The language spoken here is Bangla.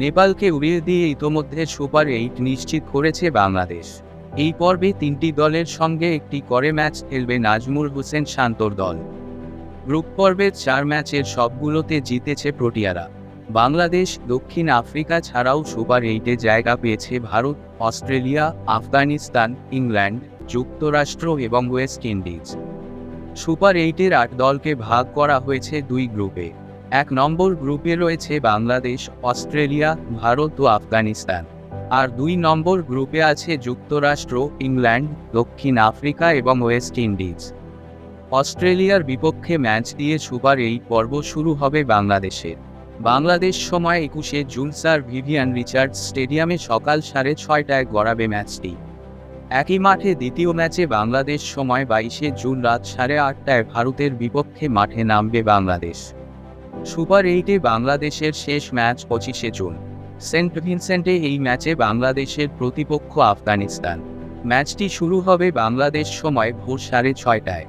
নেপালকে উড়িয়ে দিয়ে ইতোমধ্যে সুপার 8 নিশ্চিত করেছে বাংলাদেশ। এই পর্বে 3টি দলের সঙ্গে একটি করে ম্যাচ খেলবে নাজমুল হোসেন শান্তর দল। গ্রুপ পর্বের 4 ম্যাচের সবগুলোতে জিতেছে প্রোটিয়ারা। বাংলাদেশ, দক্ষিণ আফ্রিকা ছাড়াও সুপার 8-এ জায়গা পেয়েছে ভারত, অস্ট্রেলিয়া, আফগানিস্তান, ইংল্যান্ড, যুক্তরাষ্ট্র এবং ওয়েস্ট ইন্ডিজ। সুপার 8-এর 8 দলকে ভাগ করা হয়েছে 2 গ্রুপে। 1 নম্বর গ্রুপে রয়েছে বাংলাদেশ, অস্ট্রেলিয়া, ভারত ও আফগানিস্তান। আর 2 নম্বর গ্রুপে আছে যুক্তরাষ্ট্র, ইংল্যান্ড, দক্ষিণ আফ্রিকা এবং ওয়েস্ট ইন্ডিজ। অস্ট্রেলিয়ার বিপক্ষে ম্যাচ দিয়ে সুপার 8 পর্ব শুরু হবে বাংলাদেশের। বাংলাদেশ সময় 21শে জুন স্যার ভিভিয়ান রিচার্ডস স্টেডিয়ামে সকাল 6:30টায় গড়াবে ম্যাচটি। একই মাঠে দ্বিতীয় ম্যাচে বাংলাদেশ সময় 22শে জুন রাত 8:30টায় ভারতের বিপক্ষে মাঠে নামবে বাংলাদেশ। সুপার 8-এ বাংলাদেশের শেষ ম্যাচ 25শে জুন। সেন্ট ভিনসেন্টে এই ম্যাচে বাংলাদেশের প্রতিপক্ষ আফগানিস্তান। ম্যাচটি শুরু হবে বাংলাদেশ সময় ভোর 6:30টায়।